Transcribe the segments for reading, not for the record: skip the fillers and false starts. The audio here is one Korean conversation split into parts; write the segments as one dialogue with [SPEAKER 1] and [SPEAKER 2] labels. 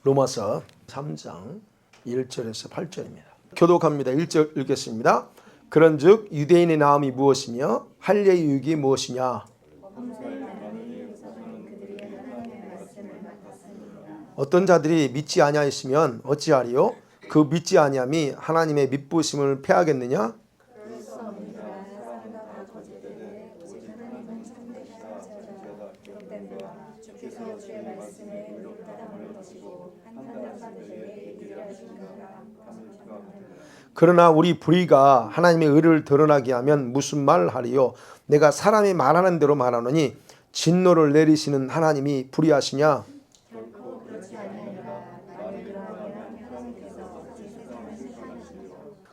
[SPEAKER 1] 로마서 3장 1절에서 8절입니다. 교독합니다. 1절 읽겠습니다. 그런즉 유대인의 나음이 무엇이며 할례의 유익이 무엇이냐? 어떤 자들이 믿지 아니하였으면 어찌하리요? 그 믿지 아니함이 하나님의 믿부심을 패하겠느냐? 그러나 우리 불의가 하나님의 의를 드러나게 하면 무슨 말 하리요? 내가 사람이 말하는 대로 말하노니 진노를 내리시는 하나님이 불의하시냐?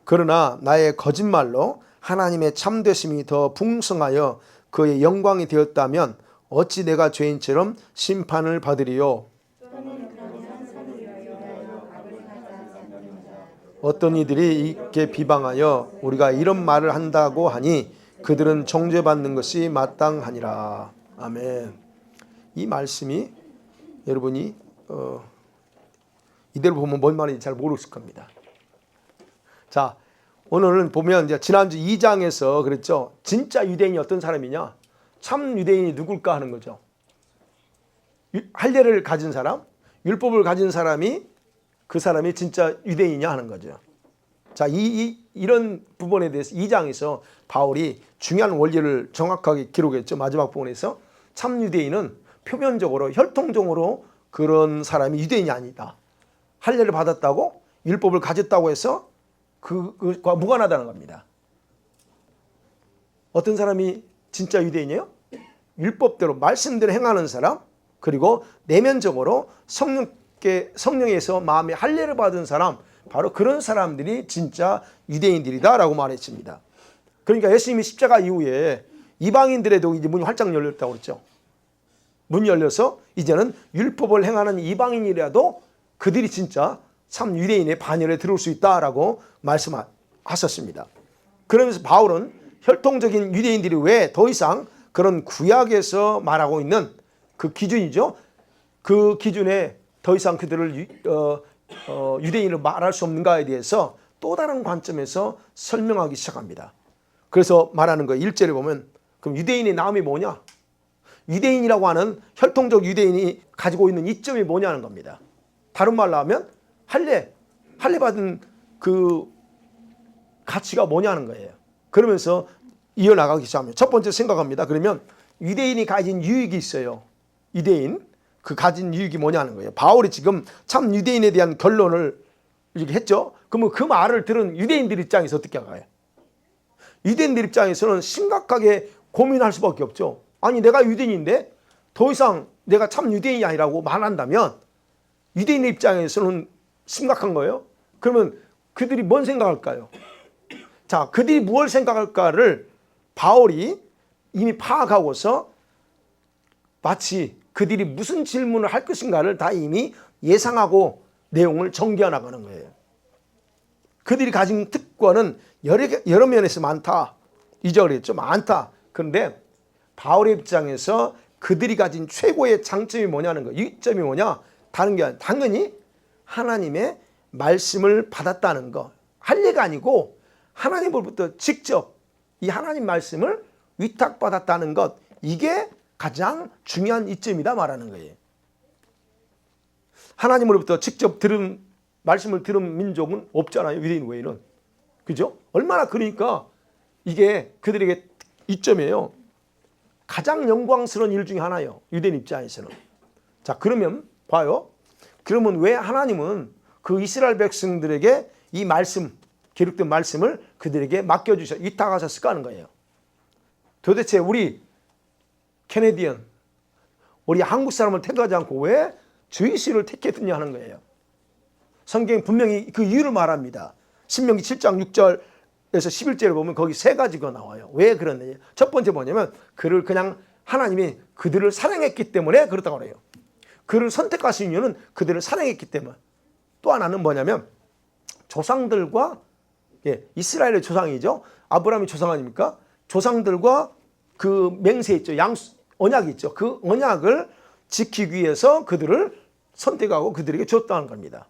[SPEAKER 1] 그러나 나의 거짓말로 하나님의 참되심이 더 풍성하여 그의 영광이 되었다면 어찌 내가 죄인처럼 심판을 받으리요? 어떤 이들이 이렇게 비방하여 우리가 이런 말을 한다고 하니 그들은 정죄받는 것이 마땅하니라. 아멘. 이 말씀이 여러분이 이대로 보면 뭔 말인지 잘 모르실 겁니다. 자, 오늘은 보면 이제 지난주 2장에서 그랬죠. 진짜 유대인이 어떤 사람이냐? 참 유대인이 누굴까 하는 거죠. 할례를 가진 사람, 율법을 가진 사람이 그 사람이 진짜 유대인이냐 하는 거죠. 자, 이런 부분에 대해서 2장에서 바울이 중요한 원리를 정확하게 기록했죠. 마지막 부분에서 참 유대인은 표면적으로 혈통적으로 그런 사람이 유대인이 아니다. 할례를 받았다고 율법을 가졌다고 해서 그과 무관하다는 겁니다. 어떤 사람이 진짜 유대인이에요? 율법대로 말씀대로 행하는 사람, 그리고 내면적으로 성령에서 마음의 할례를 받은 사람, 바로 그런 사람들이 진짜 유대인들이다 라고 말했습니다. 그러니까 예수님이 십자가 이후에 이방인들에도 이제 문이 활짝 열렸다고 그랬죠. 문이 열려서 이제는 율법을 행하는 이방인이라도 그들이 진짜 참 유대인의 반열에 들어올 수 있다라고 말씀하셨습니다. 그러면서 바울은 혈통적인 유대인들이 왜 더 이상 그런 구약에서 말하고 있는 그 기준이죠. 그 기준에 더 이상 그들을 유대인으로 말할 수 없는가에 대해서 또 다른 관점에서 설명하기 시작합니다. 그래서 말하는 거예요. 1절에 보면 그럼 유대인의 나음이 뭐냐? 유대인이라고 하는 혈통적 유대인이 가지고 있는 이점이 뭐냐는 겁니다. 다른 말로 하면 할례 받은 그 가치가 뭐냐는 거예요. 그러면서 이어나가기 시작합니다. 첫 번째 생각합니다. 그러면 유대인이 가진 유익이 있어요. 유대인 그 가진 유익이 뭐냐는 거예요. 바울이 지금 참 유대인에 대한 결론을 이렇게 했죠. 그러면 그 말을 들은 유대인들 입장에서 어떻게 할까요? 유대인들 입장에서는 심각하게 고민할 수밖에 없죠. 아니 내가 유대인인데 더 이상 내가 참 유대인이 아니라고 말한다면 유대인의 입장에서는 심각한 거예요. 그러면 그들이 뭔 생각할까요? 자, 그들이 무엇을 생각할까를 바울이 이미 파악하고서 마치 그들이 무슨 질문을 할 것인가를 다 이미 예상하고 내용을 전개해 나가는 거예요. 그들이 가진 특권은 여러 면에서 많다. 2절에 했죠. 많다. 그런데 바울의 입장에서 그들이 가진 최고의 장점이 뭐냐는 거예요. 이점이 뭐냐? 다른 게 아니라 당연히 하나님의 말씀을 받았다는 거. 할례가 아니고 하나님으로부터 직접 이 하나님 말씀을 위탁받았다는 것. 이게 가장 중요한 이점이다 말하는 거예요. 하나님으로부터 직접 말씀을 들은 민족은 없잖아요. 유대인 외에는. 그죠? 얼마나 그러니까 이게 그들에게 이점이에요. 가장 영광스러운 일 중에 하나예요. 유대인 입장에서는. 자, 그러면 봐요. 그러면 왜 하나님은 그 이스라엘 백성들에게 이 말씀, 기록된 말씀을 그들에게 맡겨주셔 위탁하셨을까 하는 거예요. 도대체 우리 캐네디언, 우리 한국 사람을 택하지 않고 왜 주이시를 택했느냐 하는 거예요. 성경이 분명히 그 이유를 말합니다. 신명기 7장 6절에서 11절을 보면 거기 세 가지가 나와요. 왜 그러느냐. 첫 번째 뭐냐면 그를 그냥 하나님이 그들을 사랑했기 때문에 그렇다고 그래요. 그를 선택하신 이유는 그들을 사랑했기 때문에. 또 하나는 뭐냐면 조상들과 이스라엘의 조상이죠. 아브라함이 조상 아닙니까? 조상들과 그 맹세 있죠. 언약이 있죠. 그 언약을 지키기 위해서 그들을 선택하고 그들에게 줬다는 겁니다.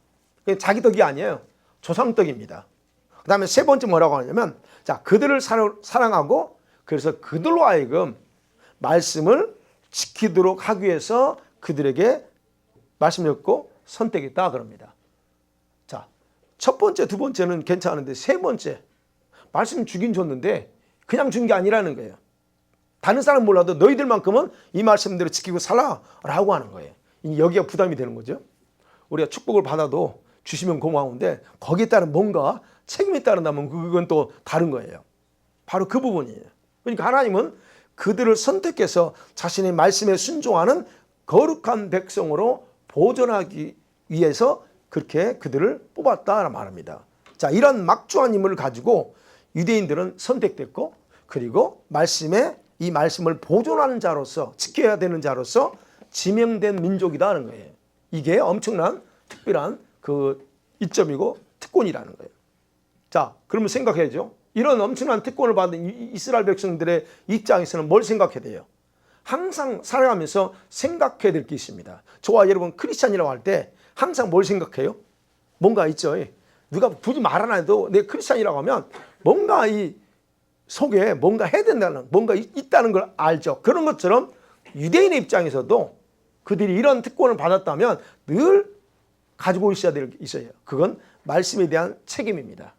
[SPEAKER 1] 자기 덕이 아니에요. 조상 덕입니다. 그 다음에 세 번째 뭐라고 하냐면, 자, 그들을 사랑하고 그래서 그들로 하여금 말씀을 지키도록 하기 위해서 그들에게 말씀을 줬고 선택했다 그럽니다. 자, 첫 번째, 두 번째는 괜찮은데 세 번째, 말씀 주긴 줬는데 그냥 준 게 아니라는 거예요. 다른 사람 몰라도 너희들만큼은 이 말씀대로 지키고 살아라고 하는 거예요. 여기가 부담이 되는 거죠. 우리가 축복을 받아도 주시면 고마운데 거기에 따른 뭔가 책임이 따른다면 그건 또 다른 거예요. 바로 그 부분이에요. 그러니까 하나님은 그들을 선택해서 자신의 말씀에 순종하는 거룩한 백성으로 보존하기 위해서 그렇게 그들을 뽑았다라는 말입니다. 자, 이런 막중한 인물을 가지고 유대인들은 선택됐고, 그리고 이 말씀을 보존하는 자로서, 지켜야 되는 자로서 지명된 민족이다 하는 거예요. 이게 엄청난 특별한 그 이점이고 특권이라는 거예요. 자, 그러면 생각해야죠. 이런 엄청난 특권을 받은 이스라엘 백성들의 입장에서는 뭘 생각해야 돼요? 항상 살아가면서 생각해야 될 게 있습니다. 저와 여러분 크리스찬이라고 할 때 항상 뭘 생각해요? 뭔가 있죠. 누가 굳이 말 안 해도 내 크리스찬이라고 하면 뭔가 이 속에 뭔가 해야 된다는, 뭔가 있다는 걸 알죠. 그런 것처럼 유대인의 입장에서도 그들이 이런 특권을 받았다면 늘 가지고 있어야 될 게 있어요. 그건 말씀에 대한 책임입니다.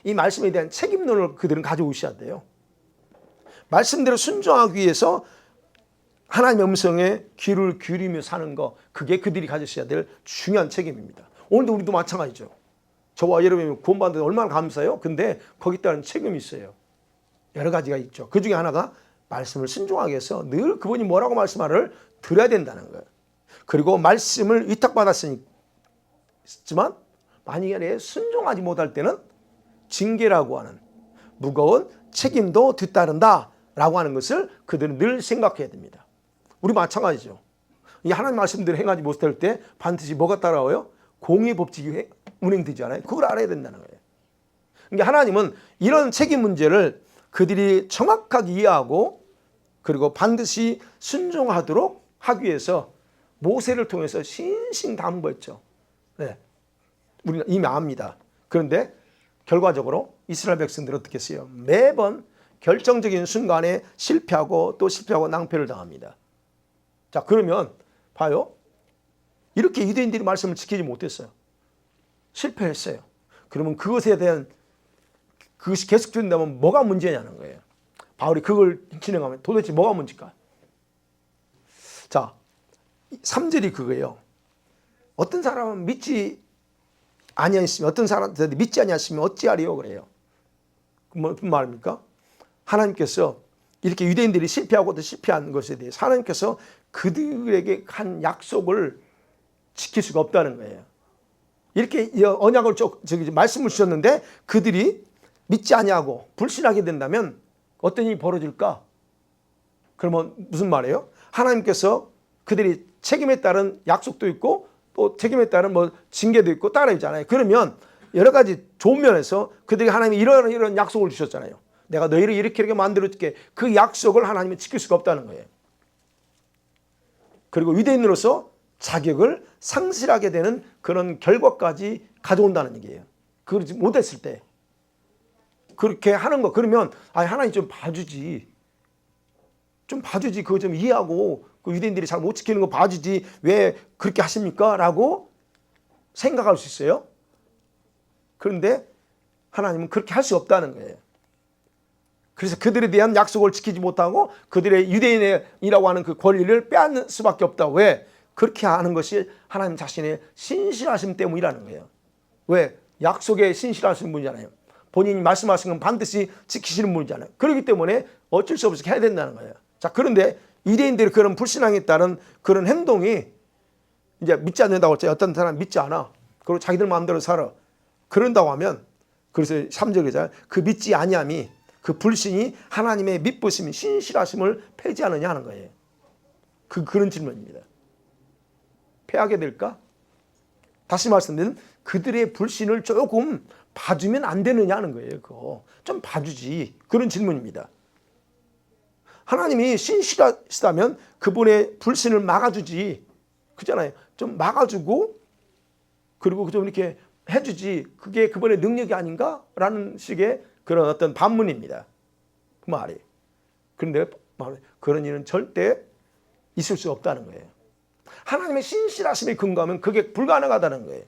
[SPEAKER 1] 이 말씀에 대한 책임론을 그들은 가지고 있어야 돼요. 말씀대로 순종하기 위해서 하나님의 음성에 귀를 기울이며 사는 거, 그게 그들이 가졌어야 될 중요한 책임입니다. 오늘도 우리도 마찬가지죠. 저와 여러분이 구원받는 데 얼마나 감사해요. 근데 거기에 따른 책임이 있어요. 여러 가지가 있죠. 그 중에 하나가 말씀을 순종하기 위해서 늘 그분이 뭐라고 말씀하를 들어야 된다는 거예요. 그리고 말씀을 위탁받았지만 만약에 순종하지 못할 때는 징계라고 하는 무거운 책임도 뒤따른다 라고 하는 것을 그들은 늘 생각해야 됩니다. 우리 마찬가지죠. 이 하나님 말씀대로 행하지 못할 때 반드시 뭐가 따라와요? 공의 법칙이 운행되잖아요. 그걸 알아야 된다는 거예요. 그러니까 하나님은 이런 책임 문제를 그들이 정확하게 이해하고 그리고 반드시 순종하도록 하기 위해서 모세를 통해서 신신당부했죠. 네, 우리는 이미 압니다. 그런데 결과적으로 이스라엘 백성들은 어떻게 했어요? 매번 결정적인 순간에 실패하고 또 실패하고 낭패를 당합니다. 자, 그러면 봐요. 이렇게 유대인들이 말씀을 지키지 못했어요. 실패했어요. 그러면 그것에 대한 그것이 계속된다면 뭐가 문제냐는 거예요. 바울이 그걸 진행하면 도대체 뭐가 문제일까? 자, 3절이 그거예요. 어떤 사람은 믿지 아니하시면, 어떤 사람들이 믿지 아니하시면 어찌하리요? 그래요. 무슨 말입니까? 하나님께서 이렇게 유대인들이 실패하고 또 실패한 것에 대해서 하나님께서 그들에게 한 약속을 지킬 수가 없다는 거예요. 이렇게 언약을 말씀을 주셨는데 그들이 믿지 아니하고 불신하게 된다면 어떤 일이 벌어질까? 그러면 무슨 말이에요? 하나님께서 그들이 책임에 따른 약속도 있고 또 책임에 따른 뭐 징계도 있고 따라 있잖아요. 그러면 여러 가지 좋은 면에서 그들이 하나님이 이런 약속을 주셨잖아요. 내가 너희를 이렇게 만들어줄게. 그 약속을 하나님이 지킬 수가 없다는 거예요. 그리고 유대인으로서 자격을 상실하게 되는 그런 결과까지 가져온다는 얘기예요. 그러지 못했을 때 그렇게 하는 거. 그러면 하나님 좀 봐주지. 그거 좀 이해하고 그 유대인들이 잘 못 지키는 거 봐주지. 왜 그렇게 하십니까? 라고 생각할 수 있어요. 그런데 하나님은 그렇게 할 수 없다는 거예요. 그래서 그들에 대한 약속을 지키지 못하고 그들의 유대인이라고 하는 그 권리를 빼앗는 수밖에 없다. 왜? 그렇게 하는 것이 하나님 자신의 신실하심 때문이라는 거예요. 왜? 약속에 신실하신 분이잖아요. 본인이 말씀하신 건 반드시 지키시는 분이잖아요. 그렇기 때문에 어쩔 수 없이 해야 된다는 거예요. 자, 그런데 유대인들이 그런 불신앙에 따른 그런 행동이 이제 믿지 않는다고 했죠. 어떤 사람 믿지 않아. 그리고 자기들 마음대로 살아. 그런다고 하면, 그래서 3절이잖아요. 그 믿지 아니함이, 그 불신이 하나님의 믿으심, 신실하심을 폐지하느냐 하는 거예요. 그런 질문입니다. 패하게 될까? 다시 말씀드리면 그들의 불신을 조금 봐주면 안 되느냐는 거예요. 그거 좀 봐주지. 그런 질문입니다. 하나님이 신실하시다면 그분의 불신을 막아주지. 그잖아요. 좀 막아주고 그리고 좀 이렇게 해주지 그게 그분의 능력이 아닌가라는 식의 그런 어떤 반문입니다. 그 말이. 그런데 그런 일은 절대 있을 수 없다는 거예요. 하나님의 신실하심에 근거하면 그게 불가능하다는 거예요.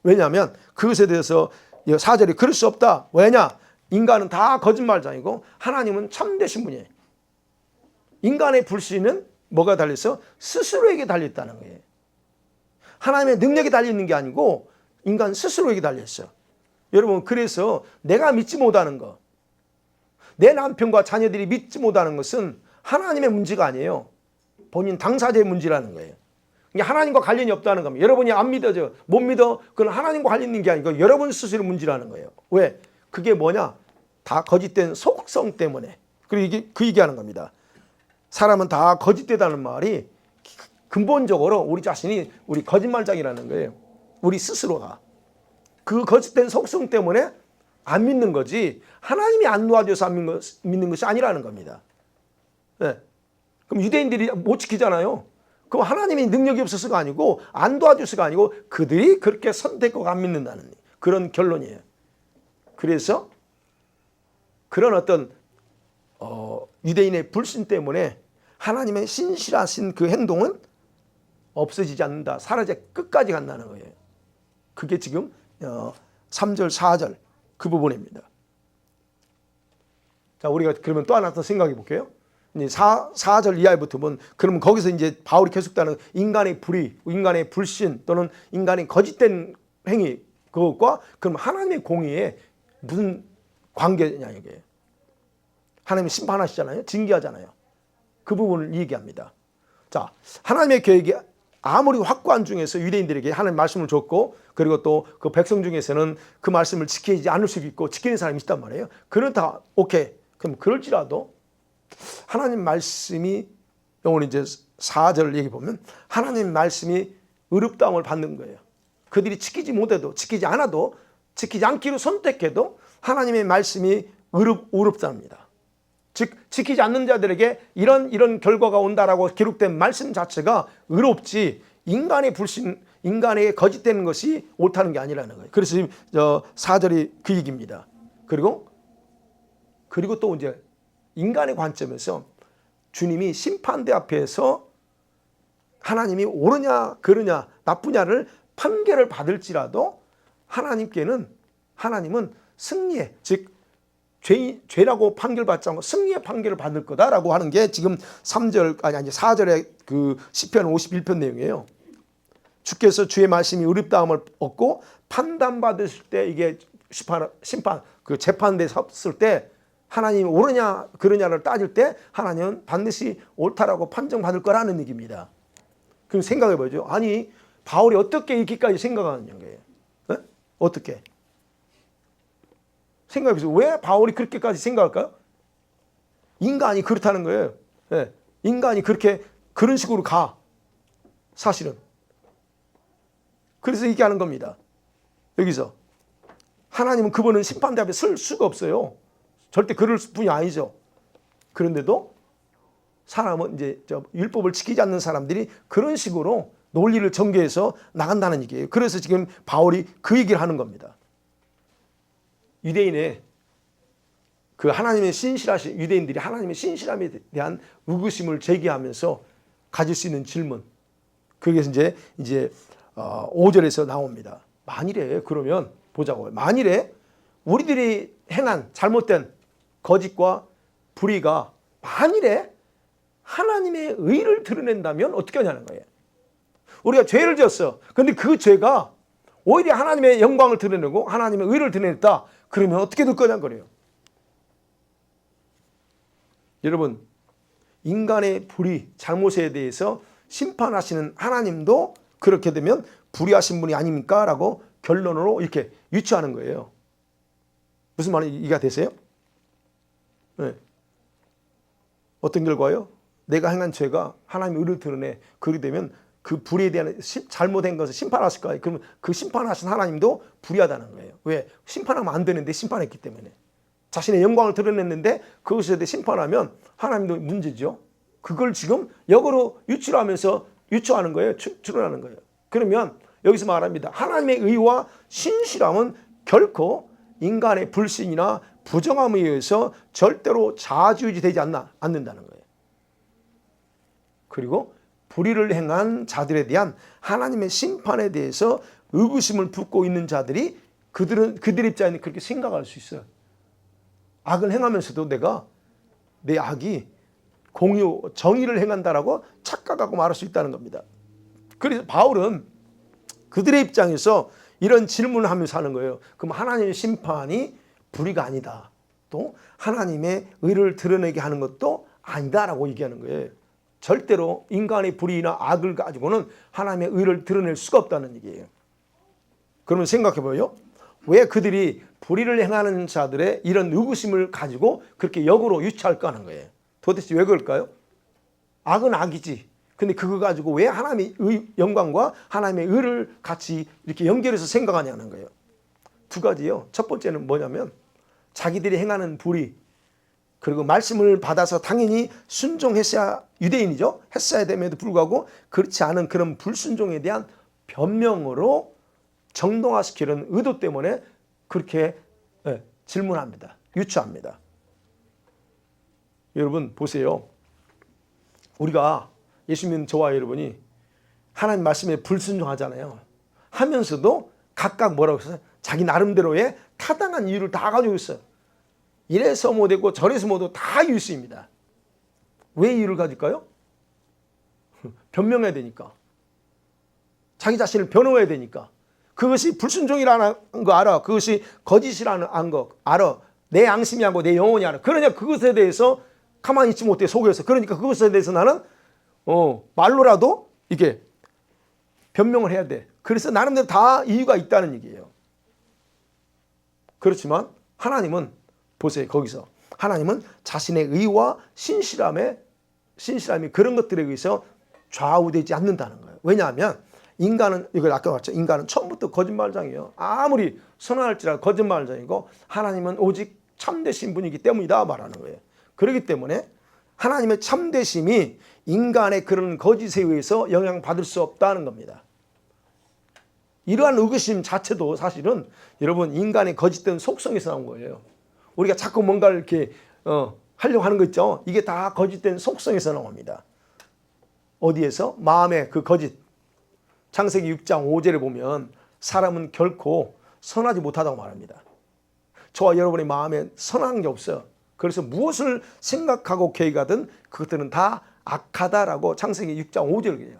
[SPEAKER 1] 왜냐하면 그것에 대해서 4절이 그럴 수 없다. 왜냐? 인간은 다 거짓말장이고 하나님은 참되신 분이에요. 인간의 불신은 뭐가 달려있어? 스스로에게 달려있다는 거예요. 하나님의 능력이 달려있는 게 아니고 인간 스스로에게 달려있어요. 여러분 그래서 내가 믿지 못하는 것, 내 남편과 자녀들이 믿지 못하는 것은 하나님의 문제가 아니에요. 본인 당사자의 문제라는 거예요. 하나님과 관련이 없다는 겁니다. 여러분이 안 믿어져, 못 믿어, 그건 하나님과 관련 있는 게 아니고 여러분 스스로 문제라는 거예요. 왜? 그게 뭐냐? 다 거짓된 속성 때문에. 그리고 이게 그 얘기하는 겁니다. 사람은 다 거짓되다는 말이 근본적으로 우리 자신이 우리 거짓말장이라는 거예요. 우리 스스로가. 그 거짓된 속성 때문에 안 믿는 거지 하나님이 안 도와줘서 안 믿는 것이 아니라는 겁니다. 네. 그럼 유대인들이 못 지키잖아요. 그럼 하나님이 능력이 없어서가 아니고 안 도와줘서가 아니고 그들이 그렇게 선택하고 안 믿는다는 그런 결론이에요. 그래서 그런 어떤 유대인의 불신 때문에 하나님의 신실하신 그 행동은 없어지지 않는다. 사라져 끝까지 간다는 거예요. 그게 지금 3절 4절 그 부분입니다. 자, 우리가 그러면 또 하나 더 생각해 볼게요. 4절 이하부터 보면 그러면 거기서 이제 바울이 계속하는 인간의 불의, 인간의 불신 또는 인간의 거짓된 행위 그것과 그럼 하나님의 공의에 무슨 관계냐 이게. 하나님이 심판하시잖아요. 징계하잖아요. 그 부분을 얘기합니다. 자, 하나님의 계획이 아무리 확고한 중에서 유대인들에게 하나님 말씀을 줬고 그리고 또 그 백성 중에서는 그 말씀을 지키지 않을 수도 있고 지키는 사람이 있단 말이에요. 그렇다 오케이. 그럼 그럴지라도 하나님 말씀이 오늘 이제 4절 얘기 보면 하나님 말씀이 의롭다함을 받는 거예요. 그들이 지키지 못해도 지키지 않아도 지키지 않기로 선택해도 하나님의 말씀이 의롭답니다. 즉 지키지 않는 자들에게 이런 결과가 온다라고 기록된 말씀 자체가 의롭지 인간의 불신, 인간의 거짓되는 것이 옳다는 게 아니라는 거예요. 그래서 지금 4절이 그 얘기입니다. 그리고 또 이제 인간의 관점에서 주님이 심판대 앞에서 하나님이 옳으냐 그르냐 나쁘냐를 판결을 받을지라도 하나님은 승리해, 즉 죄라고 판결받지 않고 승리의 판결을 받을 거다라고 하는 게 지금 4절의 그 시편 51편 내용이에요. 주께서 주의 말씀이 의롭다함을 얻고 판단받으실 때 이게 심판 그 재판대에 섰을 때 하나님이 옳으냐 그러냐를 따질 때 하나님은 반드시 옳다라고 판정받을 거라는 얘기입니다. 그럼 생각해 보죠. 아니 바울이 어떻게 이렇게까지 생각하느냐 거예요. 네? 어떻게? 생각해 보세요. 왜 바울이 그렇게까지 생각할까요? 인간이 그렇다는 거예요. 네. 인간이 그런 식으로 가. 사실은. 그래서 얘기하는 겁니다. 여기서 하나님은 그분은 심판대 앞에 설 수가 없어요. 절대 그럴 분이 아니죠. 그런데도 사람은 이제 율법을 지키지 않는 사람들이 그런 식으로 논리를 전개해서 나간다는 얘기예요. 그래서 지금 바울이 그 얘기를 하는 겁니다. 유대인의 그 하나님의 신실하신 유대인들이 하나님의 신실함에 대한 의구심을 제기하면서 가질 수 있는 질문. 그게 이제 5절에서 나옵니다. 만일에 그러면 보자고요. 만일에 우리들이 행한 잘못된 거짓과 불의가 만일에 하나님의 의를 드러낸다면 어떻게 하냐는 거예요. 우리가 죄를 지었어. 그런데 그 죄가 오히려 하나님의 영광을 드러내고 하나님의 의를 드러냈다. 그러면 어떻게 될 거냐는 거예요. 여러분, 인간의 불의, 잘못에 대해서 심판하시는 하나님도 그렇게 되면 불의하신 분이 아닙니까? 라고 결론으로 이렇게 유추하는 거예요. 무슨 말이 이해가 되세요? 네. 어떤 결과요? 내가 행한 죄가 하나님의 의를 드러내. 그렇게 되면 그 불의에 대한 잘못된 것을 심판하실 거예요. 그러면 그 심판하신 하나님도 불의하다는 거예요. 왜? 심판하면 안 되는데 심판했기 때문에. 자신의 영광을 드러냈는데 그것에 대해 심판하면 하나님도 문제죠. 그걸 지금 역으로 유추하면서 유추하는 거예요. 추론하는 거예요. 그러면 여기서 말합니다. 하나님의 의와 신실함은 결코 인간의 불신이나 부정함에 의해서 절대로 좌지우지되지 않는다는 거예요. 그리고 불의를 행한 자들에 대한 하나님의 심판에 대해서 의구심을 품고 있는 자들이 그들 입장에는 그렇게 생각할 수 있어요. 악을 행하면서도 내가 내 악이 공의, 정의를 행한다라고 착각하고 말할 수 있다는 겁니다. 그래서 바울은 그들의 입장에서 이런 질문을 하면서 하는 거예요. 그럼 하나님의 심판이 불의가 아니다. 또 하나님의 의를 드러내게 하는 것도 아니다라고 얘기하는 거예요. 절대로 인간의 불의나 악을 가지고는 하나님의 의를 드러낼 수가 없다는 얘기예요. 그러면 생각해봐요. 왜 그들이 불의를 행하는 자들의 이런 의구심을 가지고 그렇게 역으로 유추할까 하는 거예요. 도대체 왜 그럴까요? 악은 악이지. 근데 그거 가지고 왜 하나님의 영광과 하나님의 의를 같이 이렇게 연결해서 생각하냐는 거예요. 두 가지요. 첫 번째는 뭐냐면 자기들이 행하는 불의, 그리고 말씀을 받아서 당연히 순종했어야 유대인이죠. 했어야 됨에도 불구하고 그렇지 않은 그런 불순종에 대한 변명으로 정당화시키는 의도 때문에 그렇게 질문합니다. 유추합니다. 여러분 보세요. 우리가 예수 믿는 저와 여러분이 하나님 말씀에 불순종하잖아요. 하면서도 각각 뭐라고 했어요? 자기 나름대로의 타당한 이유를 다 가지고 있어요. 이래서 못했고 저래서 못했고 다 이유 있습니다. 왜 이유를 가질까요? 변명해야 되니까. 자기 자신을 변호해야 되니까. 그것이 불순종이라는 거 알아. 그것이 거짓이라는 거 알아. 내 양심이 하고 내 영혼이 알아. 그러냐 그것에 대해서 가만히 있지 못해 속여서. 그러니까 그것에 대해서 나는 말로라도 이게 변명을 해야 돼. 그래서 나름대로 다 이유가 있다는 얘기예요. 그렇지만 하나님은 보세요. 거기서 하나님은 자신의 의와 신실함이 그런 것들에 의해서 좌우되지 않는다는 거예요. 왜냐하면 인간은 이걸 아까 봤죠. 인간은 처음부터 거짓말장이에요. 아무리 선언할지라도 거짓말장이고 하나님은 오직 참되신 분이기 때문이다 말하는 거예요. 그렇기 때문에 하나님의 참되심이 인간의 그런 거짓에 의해서 영향받을 수 없다는 겁니다. 이러한 의구심 자체도 사실은 여러분 인간의 거짓된 속성에서 나온 거예요. 우리가 자꾸 뭔가를 이렇게 하려고 하는 거 있죠. 이게 다 거짓된 속성에서 나옵니다. 어디에서? 마음의 그 거짓. 창세기 6장 5절에 보면 사람은 결코 선하지 못하다고 말합니다. 저와 여러분의 마음에 선한 게 없어요. 그래서 무엇을 생각하고 계획하든 그것들은 다 악하다라고 창세기 6장 5절을 얘기해요.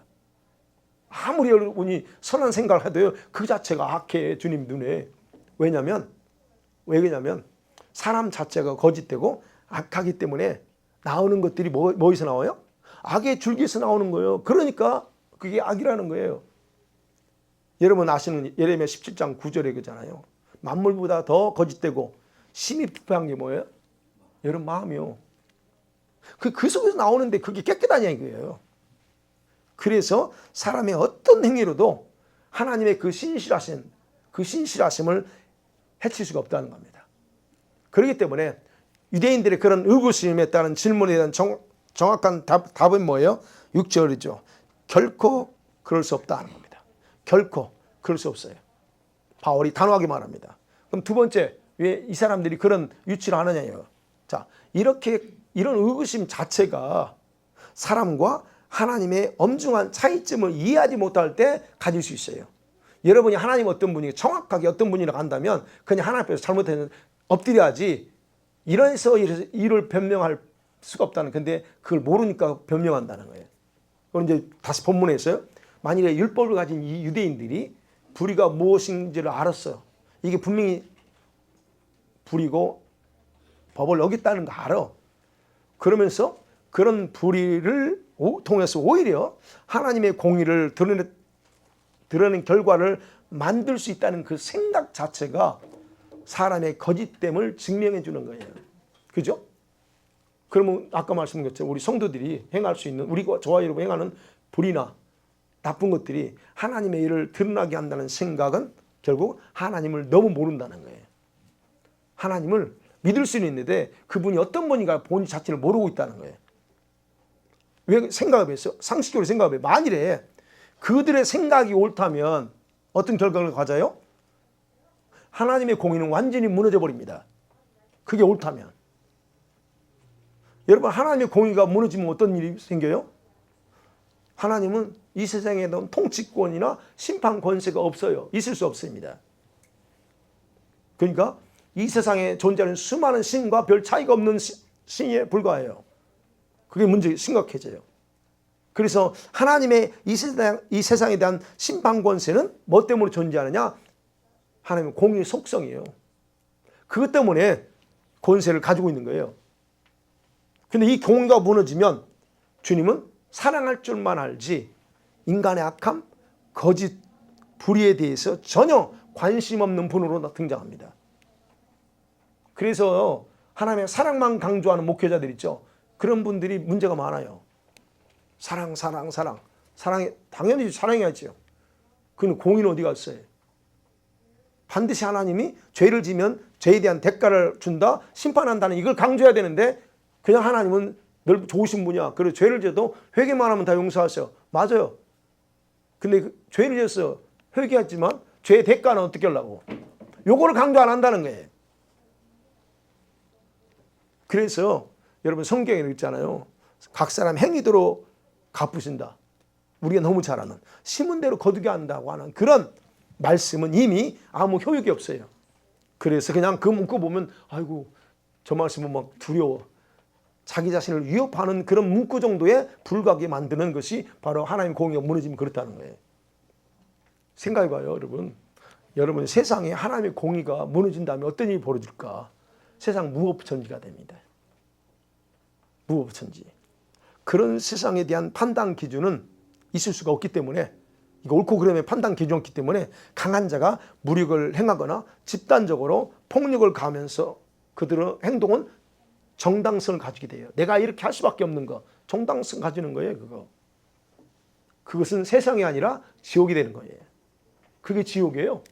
[SPEAKER 1] 아무리 여러분이 선한 생각을 해도요, 그 자체가 악해, 주님 눈에. 왜냐면 사람 자체가 거짓되고 악하기 때문에 나오는 것들이 뭐에서 나와요? 악의 줄기에서 나오는 거예요. 그러니까 그게 악이라는 거예요. 여러분 아시는 예레미야 17장 9절에 그잖아요. 만물보다 더 거짓되고 심히 부패한 게 뭐예요? 여러분 마음이요. 그 속에서 나오는데 그게 깨끗하냐 이거예요. 그래서 사람의 어떤 행위로도 하나님의 그 신실하심을 해칠 수가 없다는 겁니다. 그렇기 때문에 유대인들의 그런 의구심에 따른 질문에 대한 정확한 답은 뭐예요? 6절이죠. 결코 그럴 수 없다는 겁니다. 결코 그럴 수 없어요. 바울이 단호하게 말합니다. 그럼 두 번째, 왜 이 사람들이 그런 유치를 하느냐요. 자, 이런 의구심 자체가 사람과 하나님의 엄중한 차이점을 이해하지 못할 때 가질 수 있어요. 여러분이 하나님 어떤 분이 정확하게 어떤 분이라고 한다면 그냥 하나님 앞에서 잘못했는 엎드려야지 이래서 이를 변명할 수가 없다는. 근데 그걸 모르니까 변명한다는 거예요. 그럼 이제 다시 본문에서요. 만일에 율법을 가진 이 유대인들이 불의가 무엇인지를 알았어요. 이게 분명히 불의고 법을 어겼다는 거 알아. 그러면서 그런 불의를 통해서 오히려 하나님의 공의를 드러낸 결과를 만들 수 있다는 그 생각 자체가 사람의 거짓됨을 증명해 주는 거예요. 그죠? 그러면 아까 말씀드린 것처럼 우리 성도들이 행할 수 있는, 우리가 저와 여러분 행하는 불의나 나쁜 것들이 하나님의 일을 드러나게 한다는 생각은 결국 하나님을 너무 모른다는 거예요. 하나님을 믿을 수는 있는데 그분이 어떤 분인가 본인 자체를 모르고 있다는 거예요. 왜 생각을 했어요? 상식적으로 생각을 해. 만일에 그들의 생각이 옳다면 어떤 결과를 가져요? 하나님의 공의는 완전히 무너져 버립니다. 그게 옳다면. 여러분, 하나님의 공의가 무너지면 어떤 일이 생겨요? 하나님은 이 세상에 대한 통치권이나 심판 권세가 없어요. 있을 수 없습니다. 그러니까 이 세상에 존재하는 수많은 신과 별 차이가 없는 신에 불과해요. 그게 문제 심각해져요. 그래서 하나님의 이 세상에 대한 심판 권세는 뭐 때문에 존재하느냐? 하나님의 공의의 속성이에요. 그것 때문에 권세를 가지고 있는 거예요. 근데 이 공의가 무너지면 주님은 사랑할 줄만 알지 인간의 악함, 거짓, 불의에 대해서 전혀 관심 없는 분으로 등장합니다. 그래서 하나님의 사랑만 강조하는 목회자들 있죠. 그런 분들이 문제가 많아요. 사랑. 사랑이 당연히 사랑해야죠. 그런데 공의는 어디 갔어요? 반드시 하나님이 죄를 지면 죄에 대한 대가를 준다, 심판한다는 이걸 강조해야 되는데 그냥 하나님은 늘 좋으신 분이야. 그리고 죄를 져도 회개만 하면 다 용서하셔. 맞아요. 근데 죄를 졌어. 회개했지만 죄의 대가는 어떻게 하려고? 요거를 강조 안 한다는 거예요. 그래서 여러분 성경에 있잖아요. 각 사람 행위대로 갚으신다. 우리가 너무 잘 아는 심은 대로 거두게 한다고 하는 그런 말씀은 이미 아무 효력이 없어요. 그래서 그냥 그 문구 보면 아이고 저 말씀은 막 두려워. 자기 자신을 위협하는 그런 문구 정도에 불과하게 만드는 것이 바로 하나님 공의가 무너지면 그렇다는 거예요. 생각해봐요, 여러분. 여러분 세상에 하나님의 공의가 무너진다면 어떤 일이 벌어질까? 세상 무법천지가 됩니다. 무법천지. 그런 세상에 대한 판단 기준은 있을 수가 없기 때문에 이거 옳고 그름의 판단 기준이 없기 때문에 강한 자가 무력을 행하거나 집단적으로 폭력을 가하면서 그들의 행동은 정당성을 가지게 돼요. 내가 이렇게 할 수밖에 없는 거. 정당성 가지는 거예요, 그거. 그것은 세상이 아니라 지옥이 되는 거예요. 그게 지옥이에요.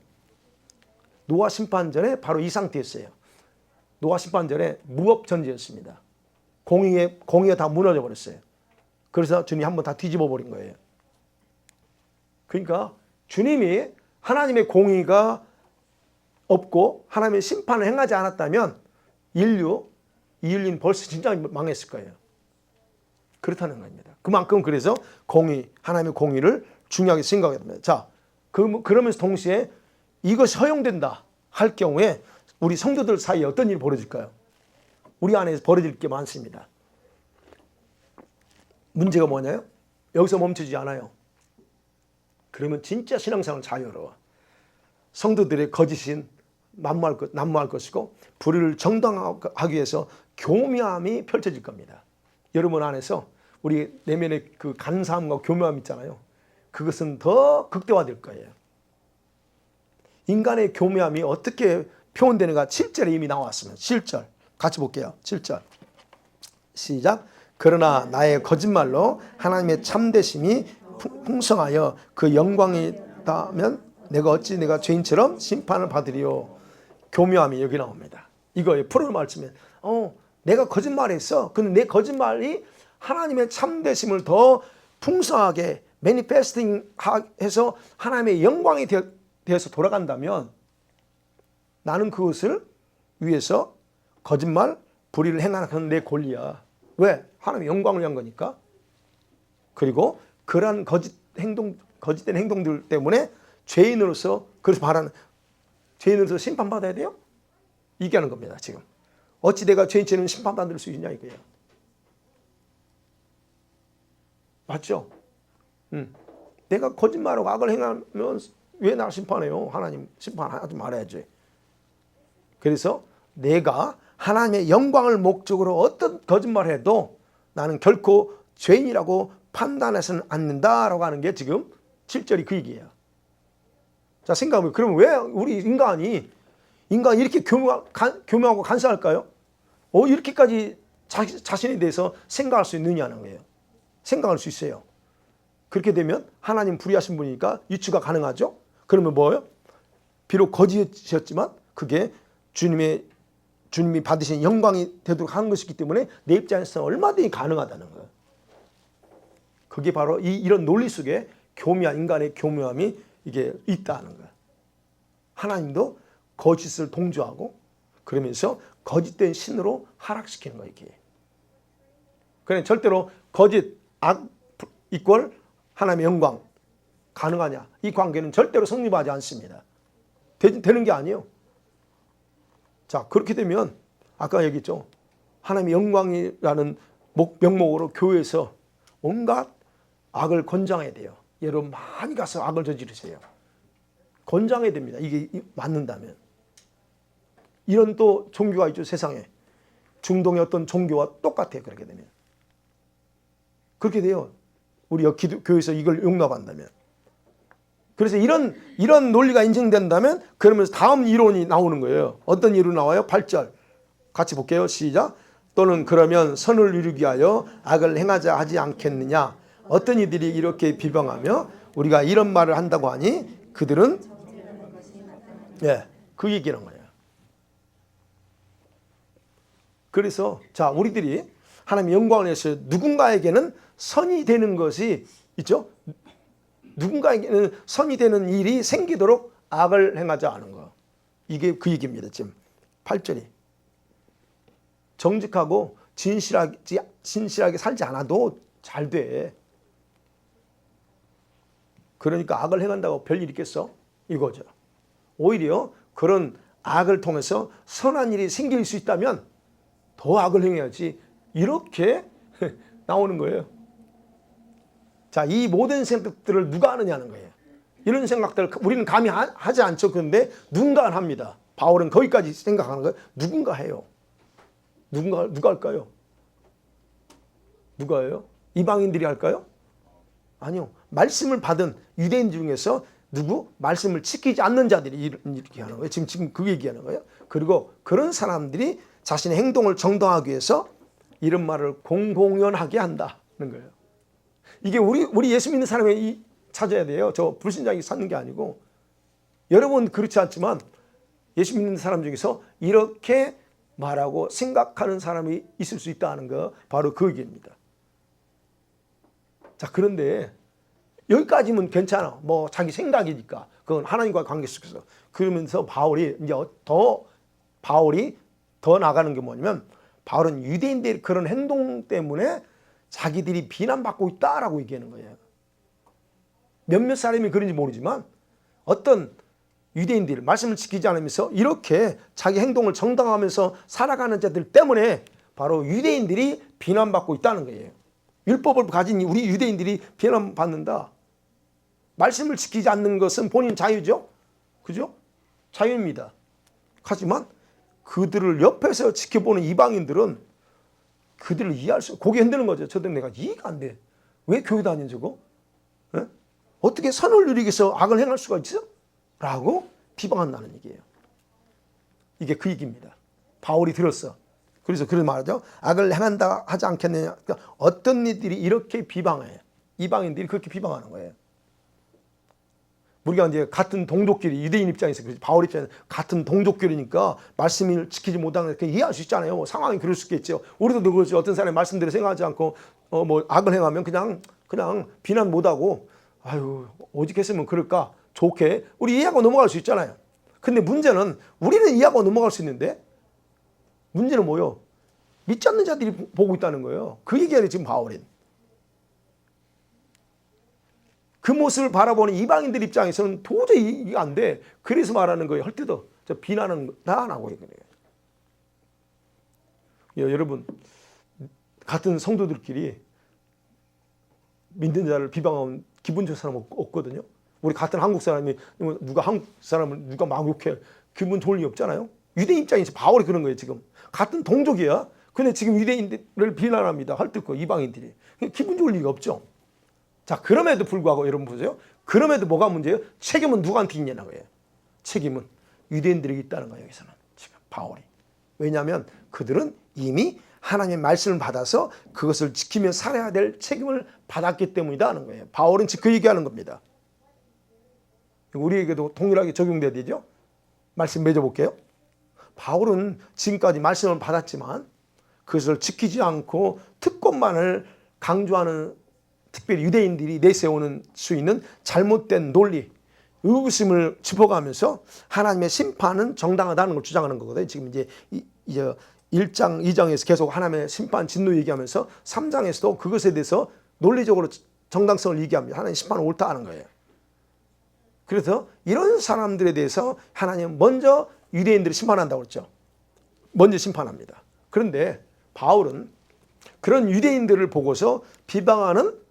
[SPEAKER 1] 노아 심판 전에 바로 이 상태였어요. 노아 심판 전에 무법천지였습니다. 공의가 다 무너져 버렸어요. 그래서 주님이 한번 다 뒤집어 버린 거예요. 그러니까 주님이 하나님의 공의가 없고 하나님의 심판을 행하지 않았다면 이 인류는 벌써 진짜 망했을 거예요. 그렇다는 겁니다. 그만큼 그래서 하나님의 공의를 중요하게 생각해야 됩니다. 자, 그러면서 동시에 이것이 허용된다 할 경우에 우리 성도들 사이에 어떤 일이 벌어질까요? 우리 안에서 벌어질 게 많습니다. 문제가 뭐냐요? 여기서 멈추지 않아요. 그러면 진짜 신앙생활은 자유로워. 성도들의 거짓인 난무할 것이고 불의를 정당하기 위해서 교묘함이 펼쳐질 겁니다. 여러분 안에서 우리 내면의 그 간사함과 교묘함 있잖아요. 그것은 더 극대화될 거예요. 인간의 교묘함이 어떻게 표현되는가 7절에 이미 나왔습니다. 7절 같이 볼게요. 7절 시작. 그러나 나의 거짓말로 하나님의 참되심이 풍성하여 그 영광이 있다면 내가 죄인처럼 심판을 받으리요. 교묘함이 여기 나옵니다. 이거에 풀을 말씀에 내가 거짓말했어. 근데 내 거짓말이 하나님의 참되심을 더 풍성하게 매니페스팅 해서 하나님의 영광이 되어서 돌아간다면 나는 그것을 위해서 거짓말, 불의를 행하는 내 권리야. 왜? 하나님의 영광을 위한 거니까. 그리고 그러한 거짓된 행동들 때문에 죄인으로서 그래서 말하는 죄인으로서 심판받아야 돼요? 이게 하는 겁니다. 지금 어찌 내가 죄인처럼 심판받을 수 있냐 이거예요. 맞죠? 내가 거짓말하고 악을 행하면 왜 나를 심판해요? 하나님 심판하지 말아야지. 그래서 내가 하나님의 영광을 목적으로 어떤 거짓말을 해도 나는 결코 죄인이라고 판단해서는 않는다라고 하는 게 지금 7절이 그 얘기예요. 자, 생각해보면 그러면 왜 우리 인간이 이렇게 교묘하고 간사할까요? 이렇게까지 자신에 대해서 생각할 수 있느냐는 거예요. 생각할 수 있어요. 그렇게 되면 하나님 불의하신 분이니까 유추가 가능하죠. 그러면 뭐예요? 비록 거짓이었지만 그게 주님이 받으신 영광이 되도록 하는 것이기 때문에 내 입장에서 얼마든지 가능하다는 거예요. 그게 바로 이런 논리 속에 교묘한 인간의 교묘함이 이게 있다는 거야. 하나님도 거짓을 동조하고 그러면서 거짓된 신으로 하락시키는 거야 이게. 그래 절대로 거짓 악 이꼴 하나님의 영광 가능하냐? 이 관계는 절대로 성립하지 않습니다. 되는 게 아니에요. 자 그렇게 되면 아까 얘기했죠. 하나님의 영광이라는 명목으로 교회에서 온갖 악을 권장해야 돼요. 여러분 많이 가서 악을 저지르세요. 권장해야 됩니다. 이게 맞는다면. 이런 또 종교가 있죠 세상에. 중동의 어떤 종교와 똑같아요. 그렇게 되면. 그렇게 돼요. 우리 교회에서 이걸 용납한다면. 그래서 이런 논리가 인정된다면 그러면서 다음 이론이 나오는 거예요. 어떤 이론이 나와요? 8절 같이 볼게요. 시작. 또는 그러면 선을 이루기 위하여 악을 행하자 하지 않겠느냐. 어떤 이들이 이렇게 비방하며 우리가 이런 말을 한다고 하니 그들은 그 얘기라는 거예요. 그래서 자 우리들이 하나님의 영광을 위해서 누군가에게는 선이 되는 것이 있죠. 누군가에게는 선이 되는 일이 생기도록 악을 행하지 않은 거. 이게 그 얘기입니다. 지금 8절이. 정직하고 진실하게 살지 않아도 잘 돼. 그러니까 악을 행한다고 별일 있겠어? 이거죠. 오히려 그런 악을 통해서 선한 일이 생길 수 있다면 더 악을 행해야지. 이렇게 나오는 거예요. 자, 이 모든 생각들을 누가 하느냐는 거예요. 이런 생각들을 우리는 감히 하지 않죠. 그런데 누군가 합니다. 바울은 거기까지 생각하는 거예요. 누군가 해요. 누가 할까요? 누가 해요? 이방인들이 할까요? 아니요. 말씀을 받은 유대인 중에서 말씀을 지키지 않는 자들이 이렇게 하는 거예요. 지금 그 얘기하는 거예요. 그리고 그런 사람들이 자신의 행동을 정당하기 위해서 이런 말을 공공연하게 한다는 거예요. 이게 우리 예수 믿는 사람이 찾아야 돼요. 저 불신자에게 찾는 게 아니고. 여러분 그렇지 않지만 예수 믿는 사람 중에서 이렇게 말하고 생각하는 사람이 있을 수 있다는 거 바로 그 얘기입니다. 자 그런데 여기까지면 괜찮아. 뭐 자기 생각이니까 그건 하나님과의 관계 속에서. 그러면서 바울이 더 나가는 게 뭐냐면 바울은 유대인들의 그런 행동 때문에 자기들이 비난받고 있다라고 얘기하는 거예요. 몇몇 사람이 그런지 모르지만 어떤 유대인들 말씀을 지키지 않으면서 이렇게 자기 행동을 정당화하면서 살아가는 자들 때문에 바로 유대인들이 비난받고 있다는 거예요. 율법을 가진 우리 유대인들이 비난받는다. 말씀을 지키지 않는 것은 본인 자유죠. 그죠? 자유입니다. 하지만 그들을 옆에서 지켜보는 이방인들은 그들을 이해할 수, 고개 흔드는 거죠. 저도 내가 이해가 안 돼. 왜 교회 다니는 저거? 에? 어떻게 선을 누리기 위해서 악을 행할 수가 있어? 라고 비방한다는 얘기예요. 이게 그 얘기입니다. 바울이 들었어. 그래서 그런 말하죠. 악을 행한다 하지 않겠느냐. 그러니까 어떤 이들이 이렇게 비방해요. 이방인들이 그렇게 비방하는 거예요. 우리가 이제 같은 동족끼리 유대인 입장에서 바울 입장에서 같은 동족끼리니까 말씀을 지키지 못하는 거 이해할 수 있잖아요. 뭐 상황이 그럴 수 있겠죠. 우리도 그렇죠. 어떤 사람이 말씀대로 생각하지 않고 뭐 악을 행하면 그냥 비난 못하고 아유 오직했으면 그럴까 좋게 우리 이해하고 넘어갈 수 있잖아요. 근데 문제는 우리는 이해하고 넘어갈 수 있는데 문제는 뭐요? 믿지 않는 자들이 보고 있다는 거예요. 그 얘기하는 지금 바울인. 그 모습을 바라보는 이방인들 입장에서는 도저히 이게 안 돼. 그래서 말하는 거예요. 헐뜯어. 저 비난은 나라고 그래요. 여러분 같은 성도들끼리 믿는 자를 비방하면 기분 좋은 사람 없거든요. 우리 같은 한국 사람이 누가 한국 사람을 누가 막 욕해 기분 좋을 리 없잖아요. 유대인 입장에서 바울이 그런 거예요. 지금 같은 동족이야. 근데 지금 유대인들을 비난합니다. 헐뜯고 이방인들이 기분 좋을 리가 없죠. 자 그럼에도 불구하고 여러분 보세요. 그럼에도 뭐가 문제예요? 책임은 누구한테 있냐는 거예요. 책임은 유대인들에게 있다는 거예요. 여기서는 지금 바울이. 왜냐하면 그들은 이미 하나님의 말씀을 받아서 그것을 지키며 살아야 될 책임을 받았기 때문이다 하는 거예요. 바울은 지금 그 얘기하는 겁니다. 우리에게도 동일하게 적용돼야 되죠. 말씀 맺어볼게요. 바울은 지금까지 말씀을 받았지만 그것을 지키지 않고 특권만을 강조하는 특별히 유대인들이 내세우는 수 있는 잘못된 논리, 의구심을 짚어가면서 하나님의 심판은 정당하다는 걸 주장하는 거거든요. 지금 이제 1장, 2장에서 계속 하나님의 심판, 진노 얘기하면서 3장에서도 그것에 대해서 논리적으로 정당성을 얘기합니다. 하나님의 심판은 옳다 하는 거예요. 그래서 이런 사람들에 대해서 하나님은 먼저 유대인들을 심판한다고 그랬죠. 먼저 심판합니다. 그런데 바울은 그런 유대인들을 보고서 비방하는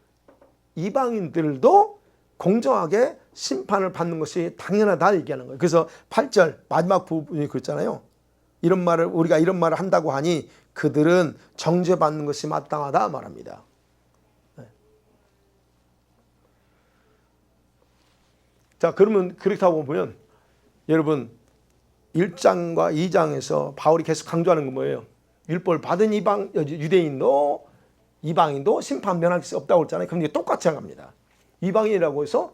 [SPEAKER 1] 이방인들도 공정하게 심판을 받는 것이 당연하다 얘기하는 거예요. 그래서 8절 마지막 부분이 그랬잖아요. 우리가 이런 말을 한다고 하니 그들은 정죄받는 것이 마땅하다 말합니다. 자, 그러면 그렇다고 보면 여러분 1장과 2장에서 바울이 계속 강조하는 건 뭐예요? 율법을 받은 유대인도 이방인도 심판 면할 수 없다고 그랬잖아요. 그럼 이게 똑같이 합니다. 이방인이라고 해서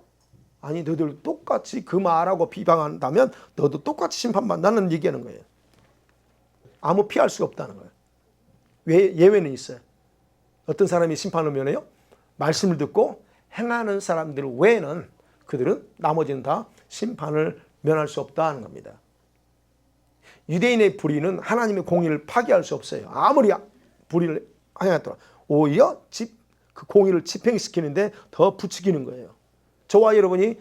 [SPEAKER 1] 아니 너희들 똑같이 그 말하고 비방한다면 너도 똑같이 심판받는다는 얘기하는 거예요. 아무 피할 수가 없다는 거예요. 왜 예외는 있어요. 어떤 사람이 심판을 면해요? 말씀을 듣고 행하는 사람들 외에는 그들은 나머지는 다 심판을 면할 수 없다는 겁니다. 유대인의 불의는 하나님의 공의를 파괴할 수 없어요. 아무리 불의를 하였더라도 오히려 그 공의를 집행시키는데 더 부추기는 거예요. 저와 여러분이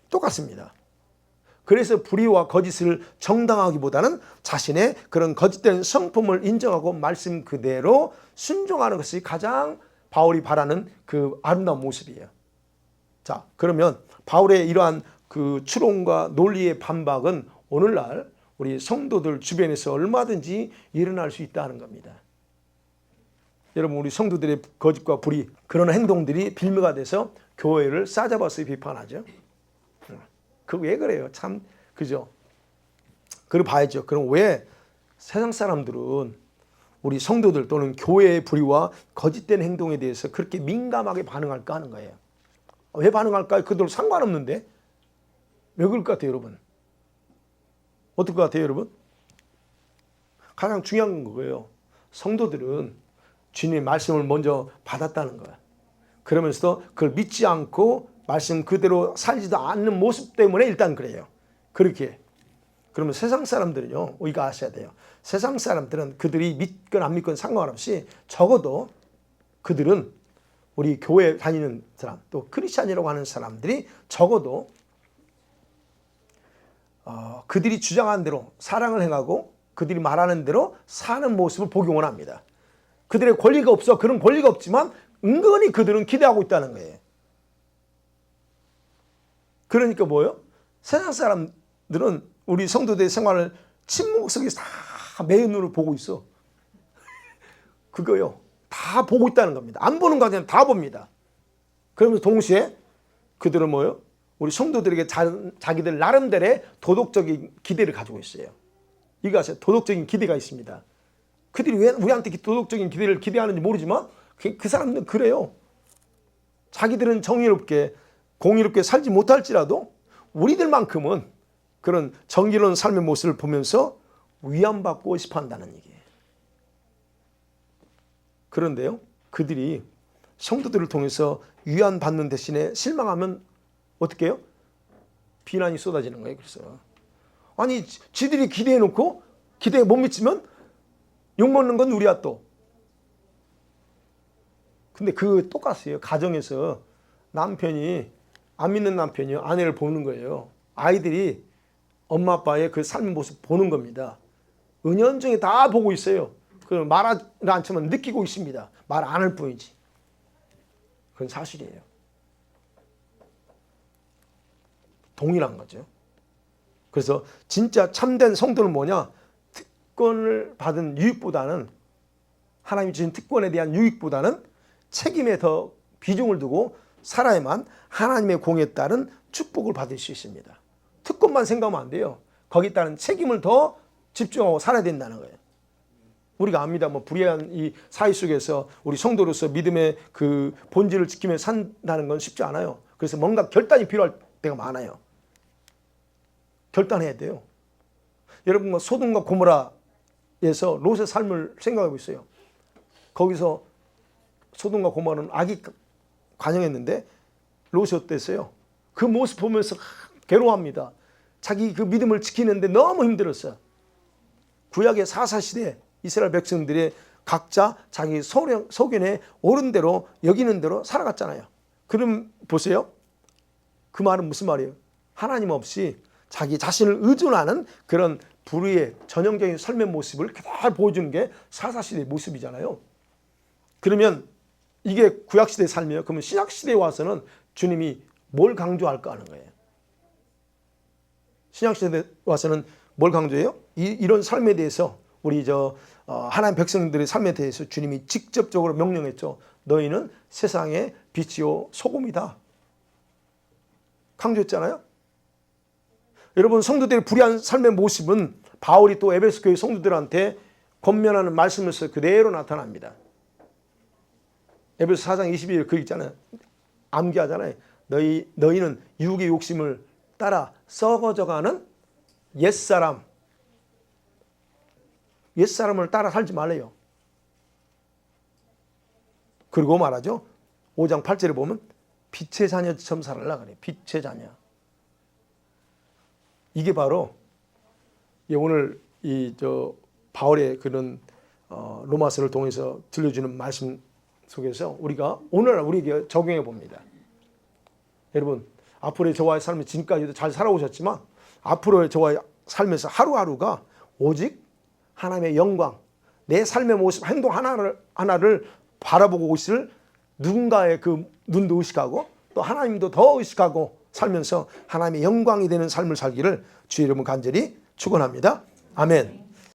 [SPEAKER 1] 똑같습니다. 그래서 불의와 거짓을 정당하기보다는 자신의 그런 거짓된 성품을 인정하고 말씀 그대로 순종하는 것이 가장 바울이 바라는 그 아름다운 모습이에요. 자, 그러면 바울의 이러한 그 추론과 논리의 반박은 오늘날 우리 성도들 주변에서 얼마든지 일어날 수 있다는 겁니다. 여러분, 우리 성도들의 거짓과 불의, 그런 행동들이 빌미가 돼서 교회를 싸잡아서 비판하죠. 그 왜 그래요? 참, 그죠? 그걸 봐야죠. 그럼 왜 세상 사람들은 우리 성도들 또는 교회의 불의와 거짓된 행동에 대해서 그렇게 민감하게 반응할까 하는 거예요. 왜 반응할까요? 그들 상관없는데? 왜 그럴 것 같아요, 여러분? 어떨 것 같아요, 여러분? 가장 중요한 거예요. 성도들은 주님의 말씀을 먼저 받았다는 거예요. 그러면서도 그걸 믿지 않고 말씀 그대로 살지도 않는 모습 때문에 일단 그래요. 그렇게. 그러면 세상 사람들은요, 우리가 아셔야 돼요. 세상 사람들은 그들이 믿건 안 믿건 상관없이 적어도 그들은 우리 교회 다니는 사람, 또 크리스찬이라고 하는 사람들이 적어도 그들이 주장한 대로 사랑을 행하고 그들이 말하는 대로 사는 모습을 보기 원합니다. 그들의 권리가 없어. 그런 권리가 없지만 은근히 그들은 기대하고 있다는 거예요. 그러니까 뭐예요? 세상 사람들은 우리 성도들의 생활을 침묵 속에서 다 매눈으로 보고 있어. 그거요. 다 보고 있다는 겁니다. 안 보는 거 아니라 다 봅니다. 그러면서 동시에 그들은 뭐예요? 우리 성도들에게 자기들 나름대로의 도덕적인 기대를 가지고 있어요. 이거 아세요? 도덕적인 기대가 있습니다. 그들이 왜 우리한테 도덕적인 기대를 기대하는지 모르지만 그 사람들은 그래요. 자기들은 정의롭게 공의롭게 살지 못할지라도 우리들만큼은 그런 정의로운 삶의 모습을 보면서 위안받고 싶어 한다는 얘기예요. 그런데요, 그들이 성도들을 통해서 위안받는 대신에 실망하면 어떻게 해요? 비난이 쏟아지는 거예요. 그래서 아니 지들이 기대해놓고 기대에 못 미치면 욕먹는 건 우리야 또. 근데 그 똑같아요. 가정에서 남편이 안 믿는 남편이 아내를 보는 거예요. 아이들이 엄마 아빠의 그 삶의 모습 보는 겁니다. 은연중에 다 보고 있어요. 그걸 말하지 않지만 느끼고 있습니다. 말 안 할 뿐이지. 그건 사실이에요. 동일한 거죠. 그래서 진짜 참된 성도는 뭐냐? 특권을 받은 유익보다는 하나님이 주신 특권에 대한 유익보다는 책임에 더 비중을 두고 살아야만 하나님의 공에 따른 축복을 받을 수 있습니다. 특권만 생각하면 안 돼요. 거기에 따른 책임을 더 집중하고 살아야 된다는 거예요. 우리가 압니다. 뭐 불의한 이 사회 속에서 우리 성도로서 믿음의 그 본질을 지키며 산다는 건 쉽지 않아요. 그래서 뭔가 결단이 필요할 때가 많아요. 결단해야 돼요. 여러분 뭐 소돔과 고모라에서 롯의 삶을 생각하고 있어요. 거기서 소돔과 고모라는 악이 관영했는데 롯이 어땠어요? 그 모습 보면서 괴로워합니다. 자기 그 믿음을 지키는데 너무 힘들었어요. 구약의 사사시대 이스라엘 백성들이 각자 자기 소견에 옳은 대로 여기는 대로 살아갔잖아요. 그럼 보세요. 그 말은 무슨 말이에요? 하나님 없이 자기 자신을 의존하는 그런 불의의 전형적인 삶의 모습을 그대로 보여주는 게 사사시대의 모습이잖아요. 그러면 이게 구약시대의 삶이에요. 그러면 신약시대에 와서는 주님이 뭘 강조할까 하는 거예요. 신약시대에 와서는 뭘 강조해요? 이런 삶에 대해서 우리 하나님 백성들의 삶에 대해서 주님이 직접적으로 명령했죠. 너희는 세상의 빛이요 소금이다. 강조했잖아요. 여러분 성도들의 불의한 삶의 모습은 바울이 또 에베소 교회 성도들한테 권면하는 말씀에서 그대로 나타납니다. 에베소 4장 22절 그 있잖아요. 암기하잖아요. 너희는 육의 욕심을 따라 썩어져가는 옛사람을 따라 살지 말래요. 그리고 말하죠. 5장 8절에 보면 빛의 자녀처럼 살아라 그래요. 빛의 자녀. 이게 바로 오늘 바울의 그런 로마서를 통해서 들려주는 말씀 속에서 우리가 오늘 우리에게 적용해 봅니다. 여러분 앞으로의 저와의 삶이 지금까지도 잘 살아오셨지만 앞으로의 저와의 삶에서 하루하루가 오직 하나님의 영광, 내 삶의 모습, 행동 하나를 바라보고 있을 누군가의 그 눈도 의식하고 또 하나님도 더 의식하고 살면서 하나님의 영광이 되는 삶을 살기를 주의 이름으로 간절히 축원합니다. 아멘.